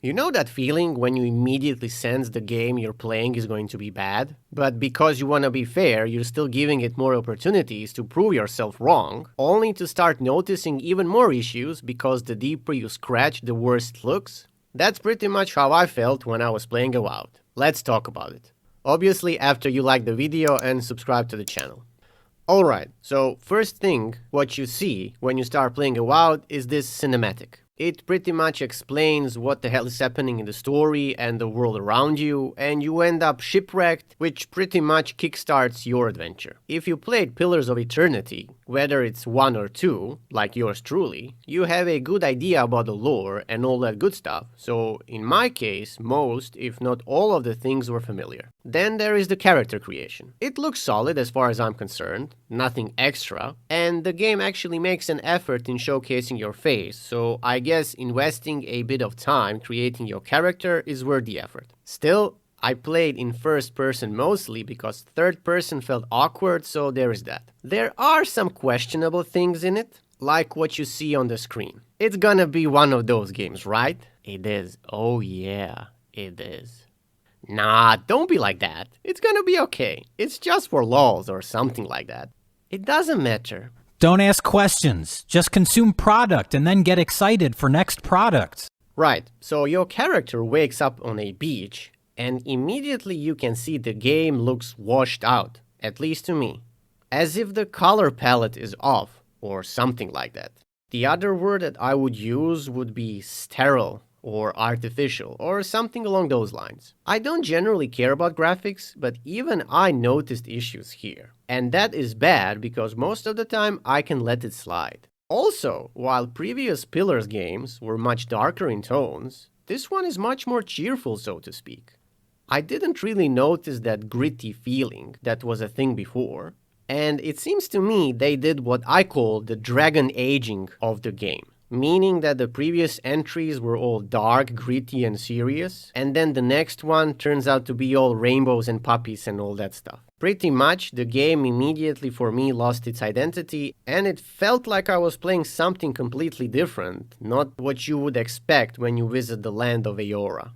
You know that feeling when you immediately sense the game you're playing is going to be bad? But because you want to be fair, you're still giving it more opportunities to prove yourself wrong, only to start noticing even more issues because the deeper you scratch, the worse it looks? That's pretty much how I felt when I was playing Avowed. Let's talk about it. Obviously after you like the video and subscribe to the channel. Alright, so first thing, what you see when you start playing Avowed is this cinematic. It pretty much explains what the hell is happening in the story and the world around you, and you end up shipwrecked, which pretty much kickstarts your adventure. If you played Pillars of Eternity, whether it's 1 or 2, like yours truly, you have a good idea about the lore and all that good stuff, so in my case, most, if not all of the things were familiar. Then there is the character creation. It looks solid as far as I'm concerned, nothing extra, and the game actually makes an effort in showcasing your face, so I guess investing a bit of time creating your character is worth the effort. Still, I played in first person mostly because third person felt awkward, so there is that. There are some questionable things in it, like what you see on the screen. It's gonna be one of those games, right? It is. Oh yeah, it is. Nah, don't be like that. It's gonna be okay. It's just for lols or something like that. It doesn't matter. Don't ask questions. Just consume product and then get excited for next products. Right, so your character wakes up on a beach and immediately you can see the game looks washed out, at least to me. As if the color palette is off or something like that. The other word that I would use would be sterile or artificial or something along those lines. I don't generally care about graphics, but even I noticed issues here. And that is bad because most of the time I can let it slide. Also, while previous Pillars games were much darker in tones, this one is much more cheerful, so to speak. I didn't really notice that gritty feeling that was a thing before, and it seems to me they did what I call the dragon aging of the game. Meaning that the previous entries were all dark, gritty and serious, and then the next one turns out to be all rainbows and puppies and all that stuff. Pretty much, the game immediately for me lost its identity, and it felt like I was playing something completely different, not what you would expect when you visit the land of Eora.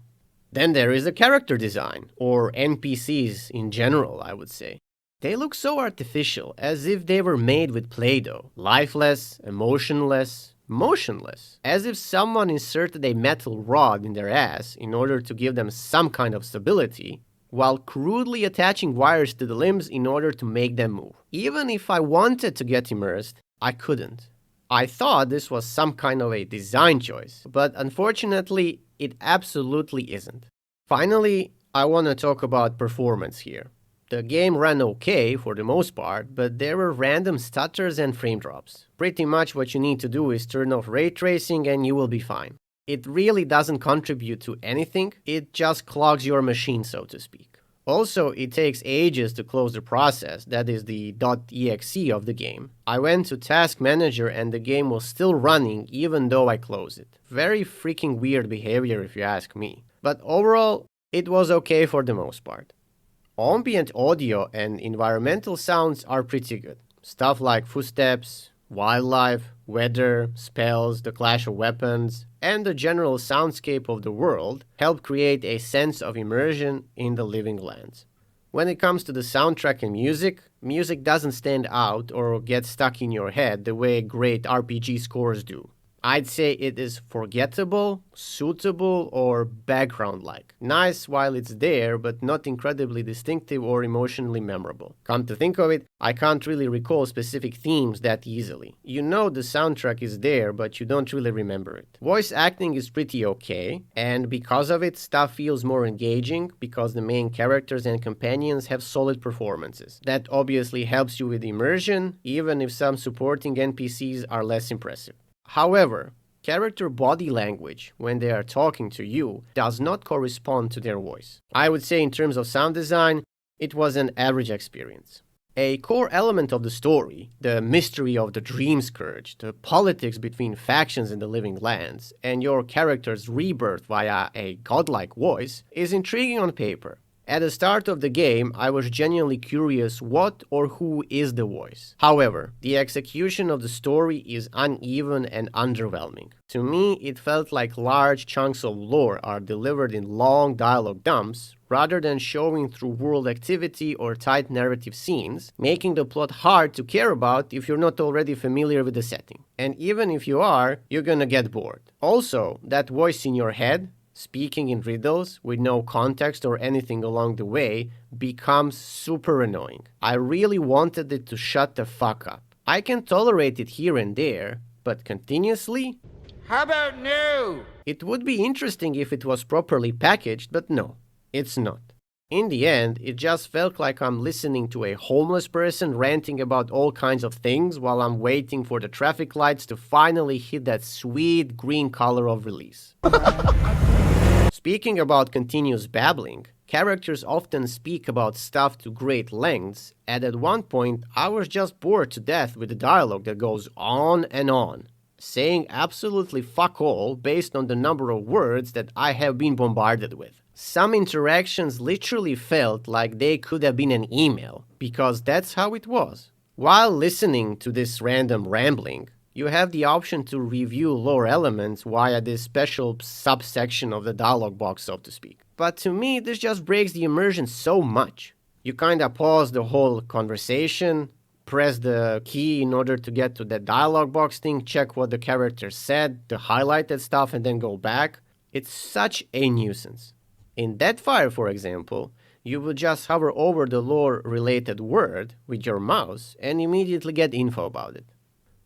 Then there is the character design, or NPCs in general, I would say. They look so artificial, as if they were made with Play-Doh, lifeless, emotionless, motionless, as if someone inserted a metal rod in their ass in order to give them some kind of stability, while crudely attaching wires to the limbs in order to make them move. Even if I wanted to get immersed, I couldn't. I thought this was some kind of a design choice, but unfortunately, it absolutely isn't. Finally, I want to talk about performance here. The game ran okay for the most part, but there were random stutters and frame drops. Pretty much what you need to do is turn off ray tracing and you will be fine. It really doesn't contribute to anything, it just clogs your machine, so to speak. Also, it takes ages to close the process, that is the .exe of the game. I went to Task Manager and the game was still running even though I closed it. Very freaking weird behavior if you ask me. But overall, it was okay for the most part. Ambient audio and environmental sounds are pretty good. Stuff like footsteps, wildlife, weather, spells, the clash of weapons, and the general soundscape of the world help create a sense of immersion in the living lands. When it comes to the soundtrack and music doesn't stand out or get stuck in your head the way great RPG scores do. I'd say it is forgettable, suitable, or background-like. Nice while it's there, but not incredibly distinctive or emotionally memorable. Come to think of it, I can't really recall specific themes that easily. You know the soundtrack is there, but you don't really remember it. Voice acting is pretty okay, and because of it, stuff feels more engaging because the main characters and companions have solid performances. That obviously helps you with immersion, even if some supporting NPCs are less impressive. However, character body language, when they are talking to you, does not correspond to their voice. I would say in terms of sound design, it was an average experience. A core element of the story, the mystery of the Dream Scourge, the politics between factions in the Living Lands, and your character's rebirth via a godlike voice, is intriguing on paper. At the start of the game, I was genuinely curious what or who is the voice. However, the execution of the story is uneven and underwhelming. To me, it felt like large chunks of lore are delivered in long dialogue dumps rather than showing through world activity or tight narrative scenes, making the plot hard to care about if you're not already familiar with the setting. And even if you are, you're gonna get bored. Also, that voice in your head, speaking in riddles with no context or anything along the way, becomes super annoying. I really wanted it to shut the fuck up. I can tolerate it here and there, but continuously? How about no? It would be interesting if it was properly packaged, but no, it's not. In the end, it just felt like I'm listening to a homeless person ranting about all kinds of things while I'm waiting for the traffic lights to finally hit that sweet green color of release. Speaking about continuous babbling, characters often speak about stuff to great lengths, and at one point I was just bored to death with the dialogue that goes on, saying absolutely fuck all based on the number of words that I have been bombarded with. Some interactions literally felt like they could have been an email, because that's how it was. While listening to this random rambling, you have the option to review lore elements via this special subsection of the dialogue box, so to speak. But to me, this just breaks the immersion so much. You kinda pause the whole conversation, press the key in order to get to that dialogue box thing, check what the character said, the highlighted stuff, and then go back. It's such a nuisance. In Deadfire, for example, you would just hover over the lore-related word with your mouse and immediately get info about it.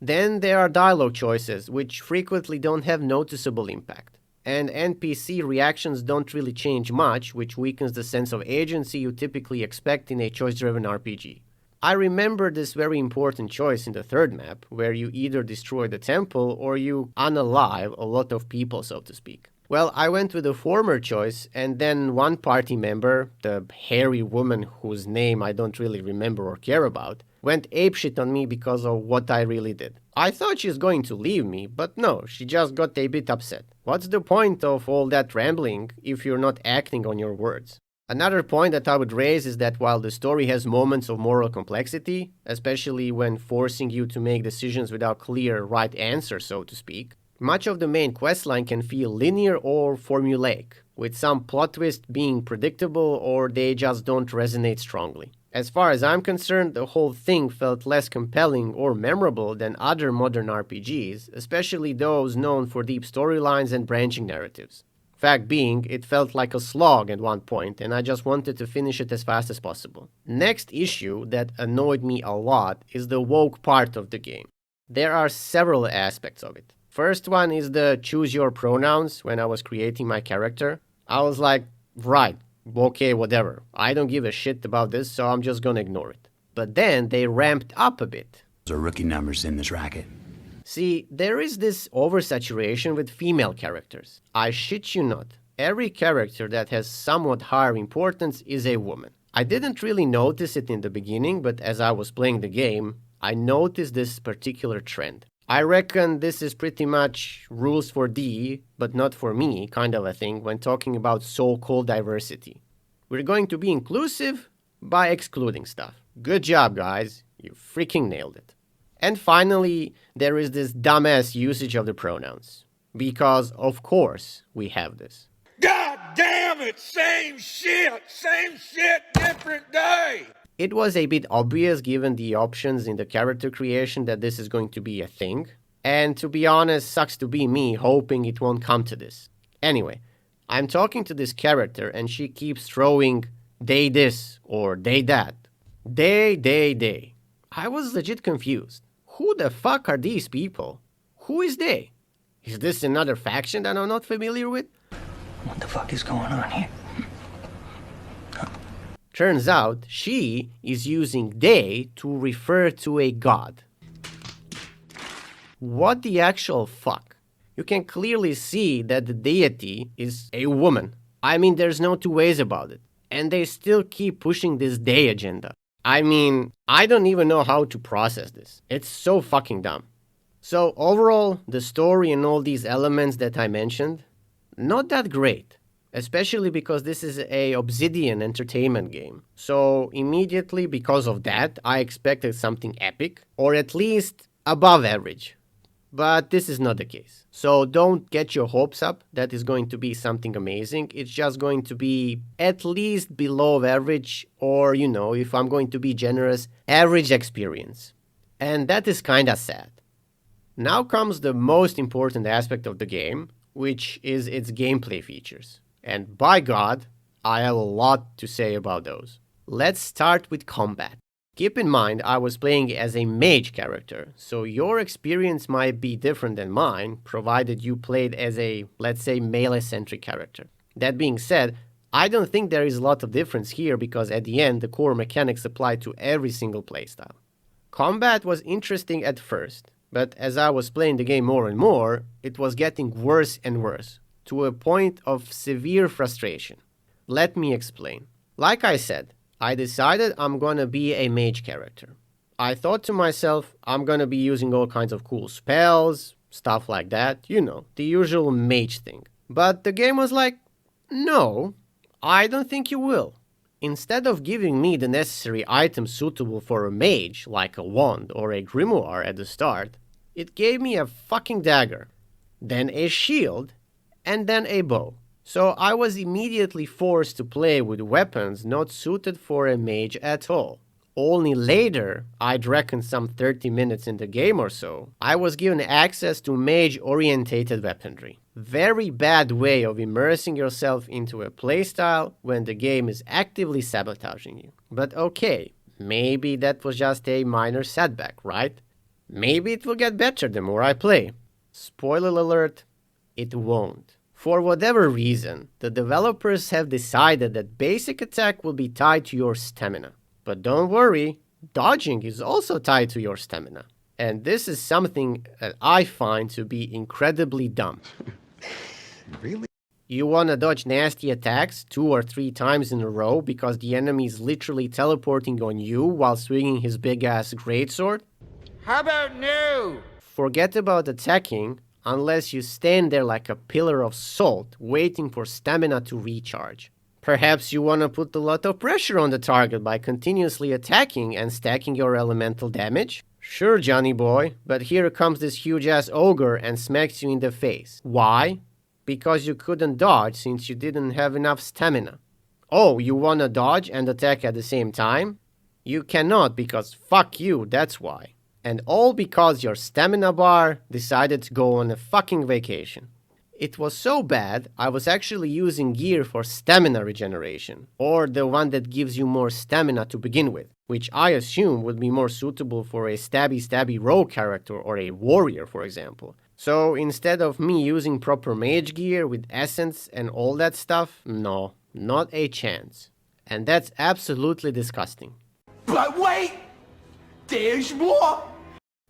Then there are dialogue choices, which frequently don't have noticeable impact. And NPC reactions don't really change much, which weakens the sense of agency you typically expect in a choice-driven RPG. I remember this very important choice in the third map, where you either destroy the temple or you unalive a lot of people, so to speak. Well, I went with the former choice, and then one party member, the hairy woman whose name I don't really remember or care about, went apeshit on me because of what I really did. I thought she's going to leave me, but no, she just got a bit upset. What's the point of all that rambling if you're not acting on your words? Another point that I would raise is that while the story has moments of moral complexity, especially when forcing you to make decisions without clear right answer, so to speak, much of the main questline can feel linear or formulaic, with some plot twists being predictable or they just don't resonate strongly. As far as I'm concerned, the whole thing felt less compelling or memorable than other modern RPGs, especially those known for deep storylines and branching narratives. Fact being, it felt like a slog at one point, and I just wanted to finish it as fast as possible. Next issue that annoyed me a lot is the woke part of the game. There are several aspects of it. First one is the choose your pronouns when I was creating my character. I was like, right, okay, whatever. I don't give a shit about this, so I'm just gonna ignore it. But then they ramped up a bit. Those are rookie numbers in this racket. See, there is this oversaturation with female characters. I shit you not. Every character that has somewhat higher importance is a woman. I didn't really notice it in the beginning, but as I was playing the game, I noticed this particular trend. I reckon this is pretty much rules for D, but not for me, kind of a thing when talking about so-called diversity. We're going to be inclusive by excluding stuff. Good job, guys. You freaking nailed it. And finally, there is this dumbass usage of the pronouns. Because, of course, we have this. God damn it! Same shit, different day! It was a bit obvious given the options in the character creation that this is going to be a thing. And to be honest, sucks to be me hoping it won't come to this. Anyway, I'm talking to this character and she keeps throwing they this or they that. They. I was legit confused. Who the fuck are these people? Who is they? Is this another faction that I'm not familiar with? What the fuck is going on here? Turns out she is using they to refer to a god. What the actual fuck? You can clearly see that the deity is a woman. I mean, there's no two ways about it. And they still keep pushing this they agenda. I mean, I don't even know how to process this. It's so fucking dumb. So overall, the story and all these elements that I mentioned, not that great. especially because this is a Obsidian Entertainment game. So immediately because of that, I expected something epic, or at least above average. But this is not the case. So don't get your hopes up that is going to be something amazing. It's just going to be at least below average, or, if I'm going to be generous, average experience. And that is kinda sad. Now comes the most important aspect of the game, which is its gameplay features. And by God, I have a lot to say about those. Let's start with combat. Keep in mind, I was playing as a mage character, so your experience might be different than mine, provided you played as a, let's say, melee-centric character. That being said, I don't think there is a lot of difference here because at the end, the core mechanics apply to every single playstyle. Combat was interesting at first, but as I was playing the game more and more, it was getting worse and worse, to a point of severe frustration. Let me explain. Like I said, I decided I'm gonna be a mage character. I thought to myself, I'm gonna be using all kinds of cool spells, stuff like that, the usual mage thing. But the game was like, no, I don't think you will. Instead of giving me the necessary items suitable for a mage, like a wand or a grimoire at the start, it gave me a fucking dagger, then a shield, and then a bow. So I was immediately forced to play with weapons not suited for a mage at all. Only later, I'd reckon some 30 minutes in the game or so, I was given access to mage-orientated weaponry. Very bad way of immersing yourself into a playstyle when the game is actively sabotaging you. But okay, maybe that was just a minor setback, right? Maybe it will get better the more I play. Spoiler alert, it won't. For whatever reason, the developers have decided that basic attack will be tied to your stamina. But don't worry, dodging is also tied to your stamina. And this is something that I find to be incredibly dumb. Really? You wanna dodge nasty attacks 2 or 3 times in a row because the enemy is literally teleporting on you while swinging his big-ass greatsword? How about no? Forget about attacking unless you stand there like a pillar of salt waiting for stamina to recharge. Perhaps you want to put a lot of pressure on the target by continuously attacking and stacking your elemental damage? Sure, Johnny boy, but here comes this huge-ass ogre and smacks you in the face. Why? Because you couldn't dodge since you didn't have enough stamina. Oh, you want to dodge and attack at the same time? You cannot because fuck you, that's why. And all because your stamina bar decided to go on a fucking vacation. It was so bad, I was actually using gear for stamina regeneration, or the one that gives you more stamina to begin with, which I assume would be more suitable for a stabby rogue character or a warrior, for example. So instead of me using proper mage gear with essence and all that stuff, no, not a chance. And that's absolutely disgusting. But wait! There's more!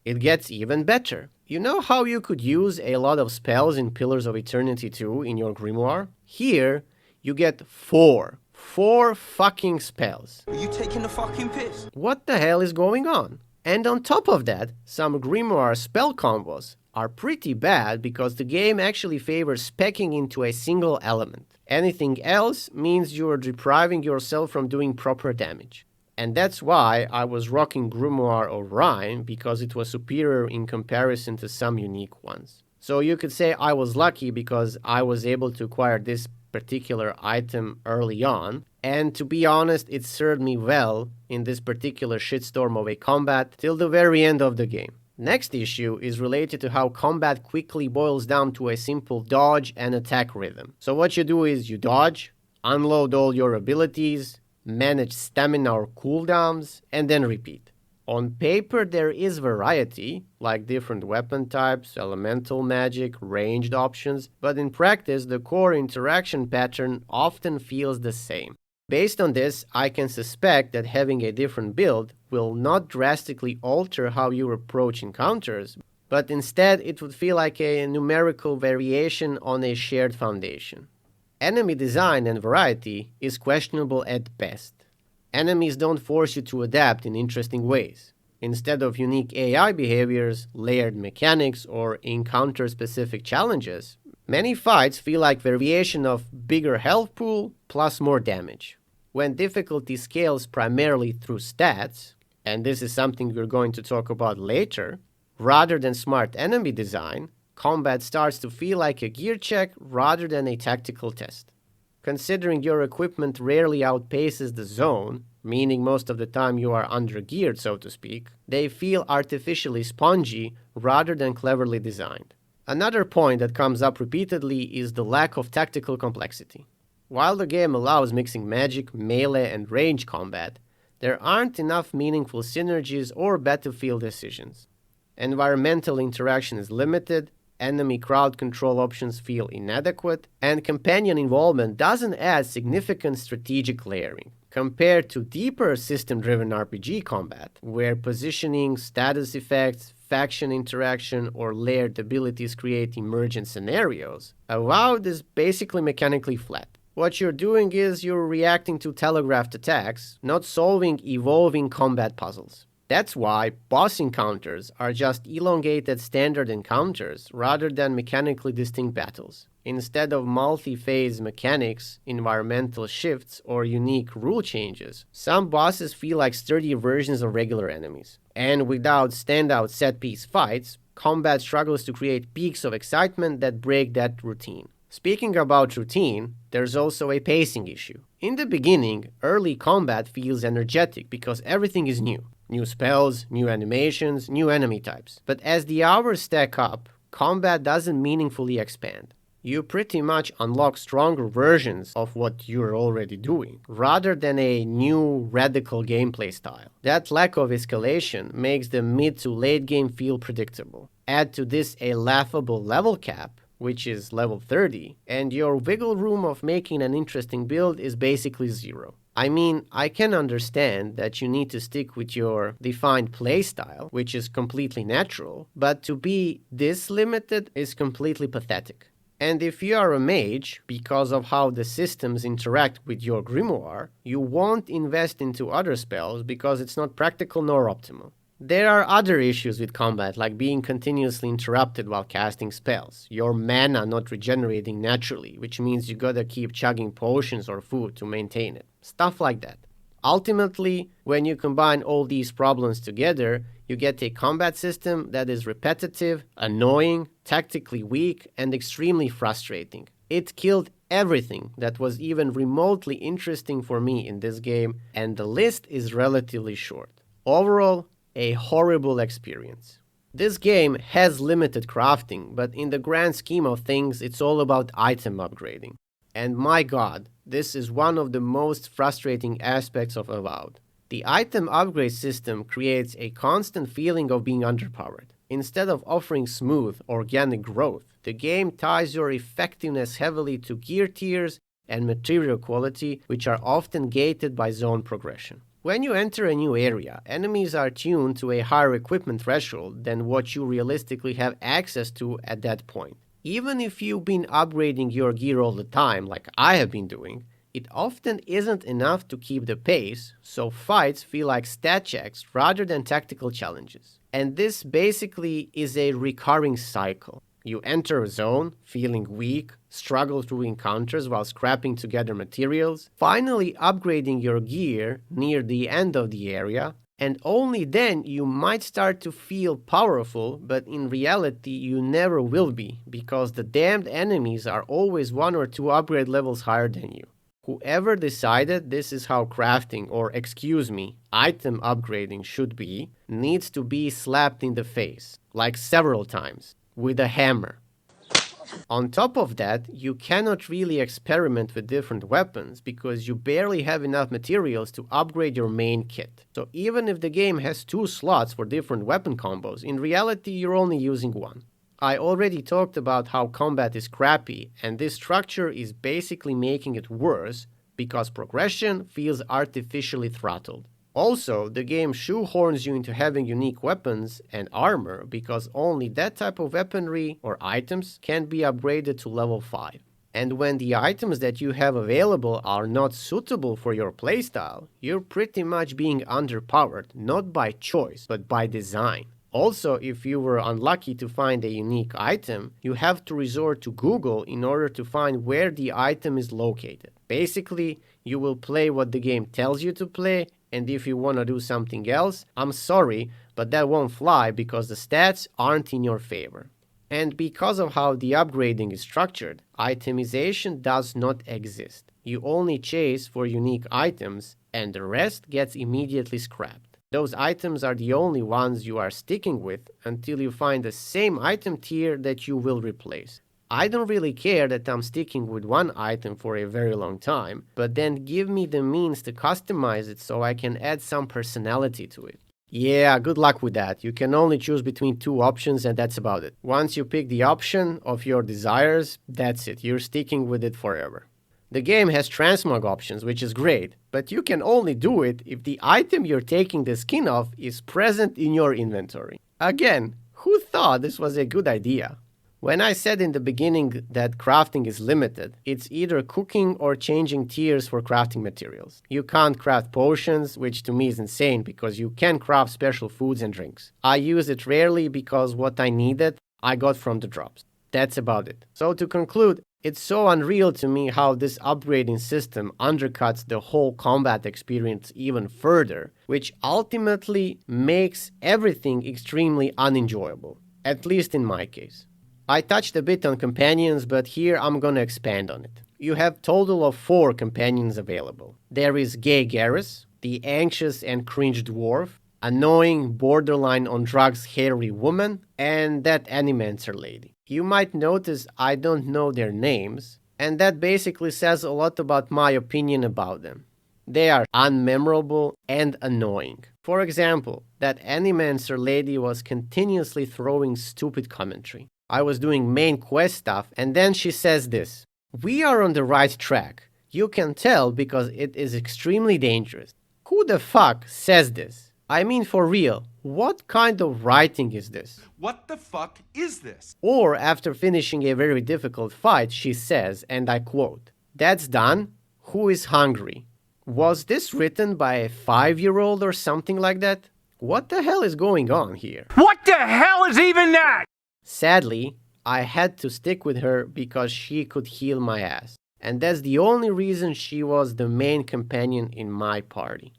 It gets even better. You know how you could use a lot of spells in Pillars of Eternity 2 in your grimoire? Here, you get 4 fucking spells. Are you taking the fucking piss? What the hell is going on? And on top of that, some grimoire spell combos are pretty bad because the game actually favors specking into a single element. Anything else means you're depriving yourself from doing proper damage. And that's why I was rocking Grimoire Orion, because it was superior in comparison to some unique ones. So you could say I was lucky because I was able to acquire this particular item early on, and to be honest, it served me well in this particular shitstorm of a combat till the very end of the game. Next issue is related to how combat quickly boils down to a simple dodge and attack rhythm. So what you do is you dodge, unload all your abilities, manage stamina or cooldowns, and then repeat. On paper there is variety, like different weapon types, elemental magic, ranged options, but in practice the core interaction pattern often feels the same. Based on this, I can suspect that having a different build will not drastically alter how you approach encounters, but instead it would feel like a numerical variation on a shared foundation. Enemy design and variety is questionable at best. Enemies don't force you to adapt in interesting ways. Instead of unique AI behaviors, layered mechanics, or encounter-specific challenges, Many fights feel like variation of bigger health pool plus more damage. When difficulty scales primarily through stats, and this is something we're going to talk about later, rather than smart enemy design, combat starts to feel like a gear check rather than a tactical test. Considering your equipment rarely outpaces the zone, meaning most of the time you are under-geared, so to speak, they feel artificially spongy rather than cleverly designed. Another point that comes up repeatedly is the lack of tactical complexity. While the game allows mixing magic, melee, and range combat, there aren't enough meaningful synergies or battlefield decisions. Environmental interaction is limited, enemy crowd control options feel inadequate, and companion involvement doesn't add significant strategic layering. Compared to deeper system-driven RPG combat, where positioning, status effects, faction interaction, or layered abilities create emergent scenarios, Avowed is basically mechanically flat. What you're doing is you're reacting to telegraphed attacks, not solving evolving combat puzzles. That's why boss encounters are just elongated standard encounters rather than mechanically distinct battles. Instead of multi-phase mechanics, environmental shifts, or unique rule changes, some bosses feel like sturdy versions of regular enemies. And without standout set-piece fights, combat struggles to create peaks of excitement that break that routine. Speaking about routine, there's also a pacing issue. In the beginning, early combat feels energetic because everything is new. New spells, new animations, new enemy types. But as the hours stack up, combat doesn't meaningfully expand. You pretty much unlock stronger versions of what you're already doing, rather than a new radical gameplay style. That lack of escalation makes the mid to late game feel predictable. Add to this a laughable level cap, which is level 30, and your wiggle room of making an interesting build is basically zero. I mean, I can understand that you need to stick with your defined playstyle, which is completely natural, but to be this limited is completely pathetic. And if you are a mage, because of how the systems interact with your grimoire, you won't invest into other spells because it's not practical nor optimal. There are other issues with combat, like being continuously interrupted while casting spells, your mana not regenerating naturally, which means you gotta keep chugging potions or food to maintain it. Stuff like that. Ultimately, when you combine all these problems together, you get a combat system that is repetitive, annoying, tactically weak, and extremely frustrating. It killed everything that was even remotely interesting for me in this game, and the list is relatively short. Overall, a horrible experience. This game has limited crafting, but in the grand scheme of things, it's all about item upgrading. And my god, this is one of the most frustrating aspects of Avowed. The item upgrade system creates a constant feeling of being underpowered. Instead of offering smooth, organic growth, the game ties your effectiveness heavily to gear tiers and material quality, which are often gated by zone progression. When you enter a new area, enemies are tuned to a higher equipment threshold than what you realistically have access to at that point. Even if you've been upgrading your gear all the time, like I have been doing, it often isn't enough to keep the pace, so fights feel like stat checks rather than tactical challenges. And this basically is a recurring cycle. You enter a zone, feeling weak, struggle through encounters while scrapping together materials, finally upgrading your gear near the end of the area, and only then you might start to feel powerful, but in reality you never will be, because the damned enemies are always 1 or 2 upgrade levels higher than you. Whoever decided this is how crafting, or item upgrading should be, needs to be slapped in the face, like several times, with a hammer. On top of that, you cannot really experiment with different weapons because you barely have enough materials to upgrade your main kit. So even if the game has 2 slots for different weapon combos, in reality you're only using 1. I already talked about how combat is crappy, and this structure is basically making it worse because progression feels artificially throttled. Also, the game shoehorns you into having unique weapons and armor because only that type of weaponry or items can be upgraded to level 5. And when the items that you have available are not suitable for your playstyle, you're pretty much being underpowered, not by choice, but by design. Also, if you were unlucky to find a unique item, you have to resort to Google in order to find where the item is located. Basically, you will play what the game tells you to play, and if you want to do something else, I'm sorry, but that won't fly because the stats aren't in your favor. And because of how the upgrading is structured, itemization does not exist. You only chase for unique items, and the rest gets immediately scrapped. Those items are the only ones you are sticking with until you find the same item tier that you will replace. I don't really care that I'm sticking with one item for a very long time, but then give me the means to customize it so I can add some personality to it. Yeah, good luck with that. You can only choose between two options and that's about it. Once you pick the option of your desires, that's it. You're sticking with it forever. The game has transmog options, which is great, but you can only do it if the item you're taking the skin of is present in your inventory. Again, who thought this was a good idea? When I said in the beginning that crafting is limited, it's either cooking or changing tiers for crafting materials. You can't craft potions, which to me is insane because you can craft special foods and drinks. I use it rarely because what I needed, I got from the drops. That's about it. So to conclude, it's so unreal to me how this upgrading system undercuts the whole combat experience even further, which ultimately makes everything extremely unenjoyable, at least in my case. I touched a bit on companions, but here I'm gonna expand on it. You have total of 4 companions available. There is Gay Garrus, the anxious and cringe dwarf, annoying, borderline on drugs hairy woman, and that animancer lady. You might notice I don't know their names, and that basically says a lot about my opinion about them. They are unmemorable and annoying. For example, that animancer lady was continuously throwing stupid commentary. I was doing main quest stuff, and then she says this: "We are on the right track. You can tell because it is extremely dangerous." Who the fuck says this? I mean, for real, what kind of writing is this? What the fuck is this? Or after finishing a very difficult fight, she says, and I quote, "That's done. Who is hungry?" Was this written by a 5-year-old or something like that? What the hell is going on here? What the hell is even that? Sadly, I had to stick with her because she could heal my ass. And that's the only reason she was the main companion in my party.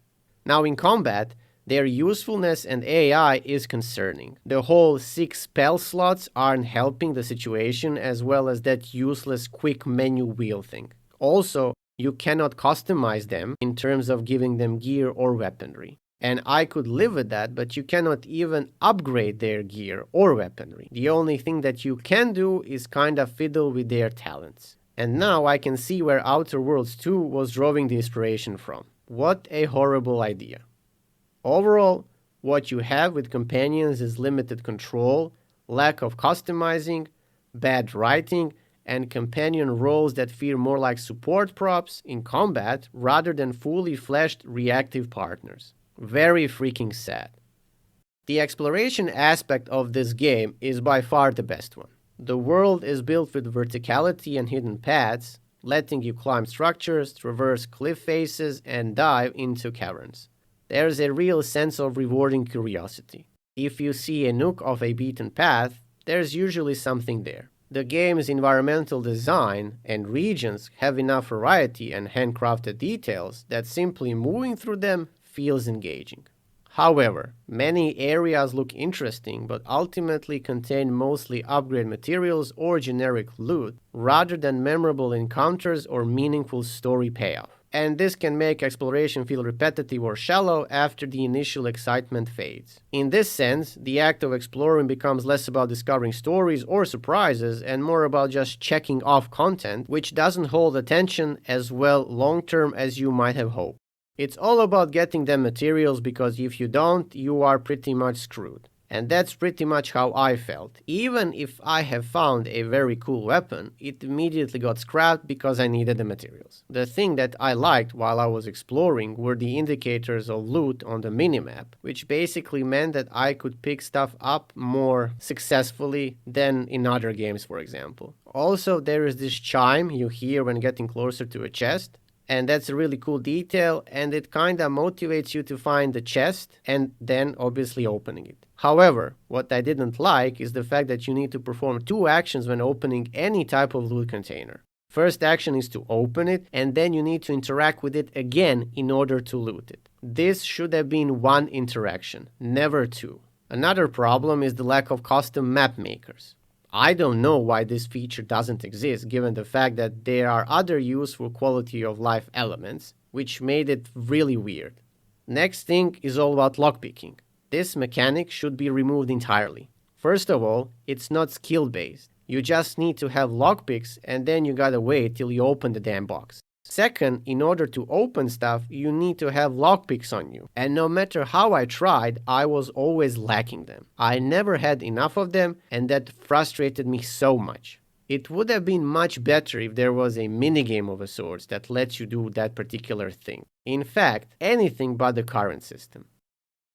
Now in combat, their usefulness and AI is concerning. The whole 6 spell slots aren't helping the situation, as well as that useless quick menu wheel thing. Also, you cannot customize them in terms of giving them gear or weaponry. And I could live with that, but you cannot even upgrade their gear or weaponry. The only thing that you can do is kinda fiddle with their talents. And now I can see where Outer Worlds 2 was drawing the inspiration from. What a horrible idea. Overall, what you have with companions is limited control, lack of customizing, bad writing, and companion roles that feel more like support props in combat rather than fully fleshed reactive partners. Very freaking sad. The exploration aspect of this game is by far the best one. The world is built with verticality and hidden paths, letting you climb structures, traverse cliff faces, and dive into caverns. There's a real sense of rewarding curiosity. If you see a nook of a beaten path, there's usually something there. The game's environmental design and regions have enough variety and handcrafted details that simply moving through them feels engaging. However, many areas look interesting but ultimately contain mostly upgrade materials or generic loot rather than memorable encounters or meaningful story payoff. And this can make exploration feel repetitive or shallow after the initial excitement fades. In this sense, the act of exploring becomes less about discovering stories or surprises and more about just checking off content, which doesn't hold attention as well long-term as you might have hoped. It's all about getting them materials because if you don't, you are pretty much screwed. And that's pretty much how I felt. Even if I have found a very cool weapon, it immediately got scrapped because I needed the materials. The thing that I liked while I was exploring were the indicators of loot on the minimap, which basically meant that I could pick stuff up more successfully than in other games, for example. Also, there is this chime you hear when getting closer to a chest, And that's a really cool detail, and it kinda motivates you to find the chest and then obviously opening it. However, what I didn't like is the fact that you need to perform two actions when opening any type of loot container. First action is to open it, and then you need to interact with it again in order to loot it. This should have been one interaction, never two. Another problem is the lack of custom map makers. I don't know why this feature doesn't exist, given the fact that there are other useful quality of life elements, which made it really weird. Next thing is all about lockpicking. This mechanic should be removed entirely. First of all, it's not skill-based. You just need to have lockpicks, and then you gotta wait till you open the damn box. Second, in order to open stuff, you need to have lockpicks on you. And no matter how I tried, I was always lacking them. I never had enough of them, and that frustrated me so much. It would have been much better if there was a minigame of a sort that lets you do that particular thing. In fact, anything but the current system.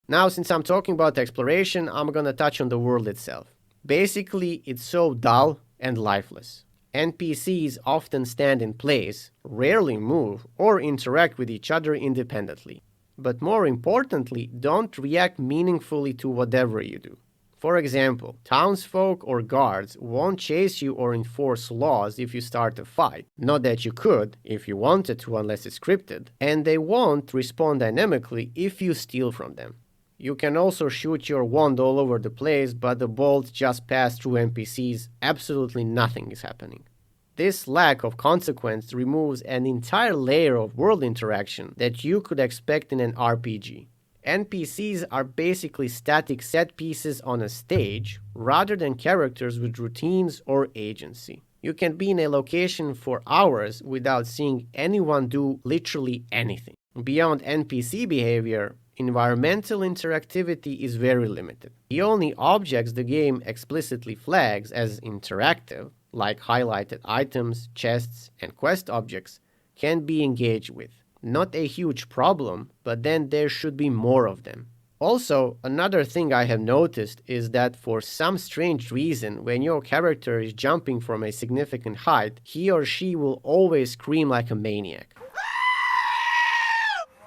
Now, since I'm talking about exploration, I'm gonna touch on the world itself. Basically, it's so dull and lifeless. NPCs often stand in place, rarely move, or interact with each other independently. But more importantly, don't react meaningfully to whatever you do. For example, townsfolk or guards won't chase you or enforce laws if you start a fight. Not that you could, if you wanted to, unless it's scripted. And they won't respond dynamically if you steal from them. You can also shoot your wand all over the place, but the bolts just pass through NPCs, absolutely nothing is happening. This lack of consequence removes an entire layer of world interaction that you could expect in an RPG. NPCs are basically static set pieces on a stage, rather than characters with routines or agency. You can be in a location for hours without seeing anyone do literally anything. Beyond NPC behavior, environmental interactivity is very limited. The only objects the game explicitly flags as interactive, like highlighted items, chests, and quest objects, can be engaged with. Not a huge problem, but then there should be more of them. Also, another thing I have noticed is that for some strange reason, when your character is jumping from a significant height, he or she will always scream like a maniac.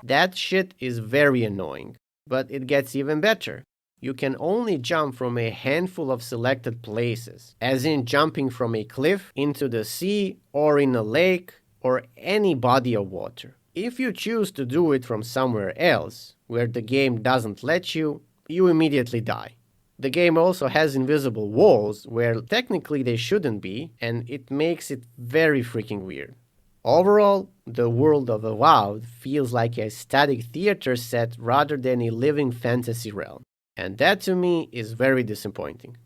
That shit is very annoying, but it gets even better. You can only jump from a handful of selected places, as in jumping from a cliff into the sea or in a lake or any body of water. If you choose to do it from somewhere else, where the game doesn't let you, you immediately die. The game also has invisible walls where technically they shouldn't be, and it makes it very freaking weird. Overall, the world of Avowed feels like a static theater set rather than a living fantasy realm. And that to me is very disappointing.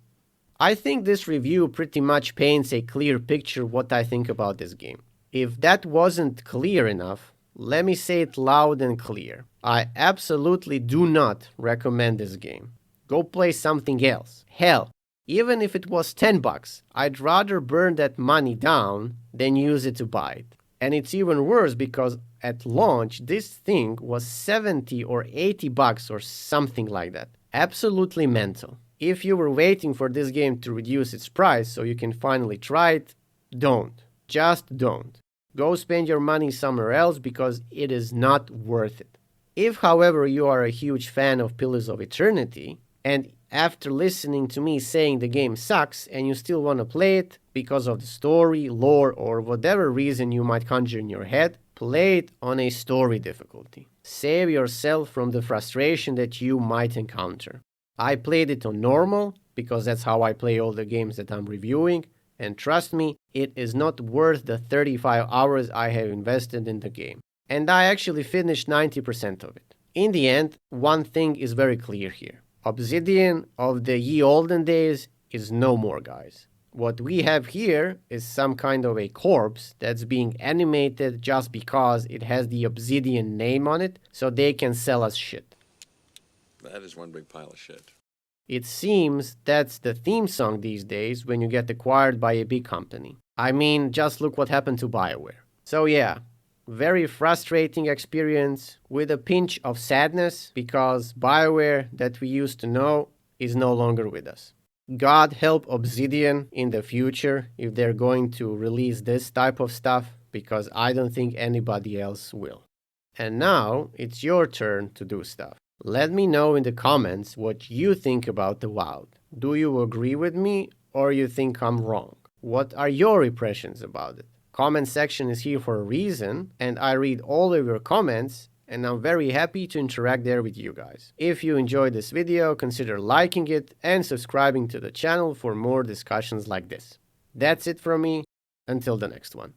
I think this review pretty much paints a clear picture of what I think about this game. If that wasn't clear enough, let me say it loud and clear. I absolutely do not recommend this game. Go play something else. Hell, even if it was $10, I'd rather burn that money down than use it to buy it. And it's even worse because at launch, this thing was $70 or $80 or something like that. Absolutely mental. If you were waiting for this game to reduce its price so you can finally try it, don't. Just don't. Go spend your money somewhere else because it is not worth it. If, however, you are a huge fan of Pillars of Eternity, and after listening to me saying the game sucks and you still want to play it because of the story, lore, or whatever reason you might conjure in your head, play it on a story difficulty. Save yourself from the frustration that you might encounter. I played it on normal because that's how I play all the games that I'm reviewing, and trust me, it is not worth the 35 hours I have invested in the game. And I actually finished 90% of it. In the end, one thing is very clear here. Obsidian of the ye olden days is no more, guys. What we have here is some kind of a corpse that's being animated just because it has the Obsidian name on it, so they can sell us shit. That is one big pile of shit. It seems that's the theme song these days when you get acquired by a big company. I mean, just look what happened to BioWare. So yeah, very frustrating experience with a pinch of sadness because BioWare that we used to know is no longer with us. God help Obsidian in the future if they're going to release this type of stuff, because I don't think anybody else will. And now it's your turn to do stuff. Let me know in the comments what you think about Avowed. Do you agree with me or you think I'm wrong? What are your impressions about it? Comment section is here for a reason, and I read all of your comments, and I'm very happy to interact there with you guys. If you enjoyed this video, consider liking it and subscribing to the channel for more discussions like this. That's it from me. Until the next one.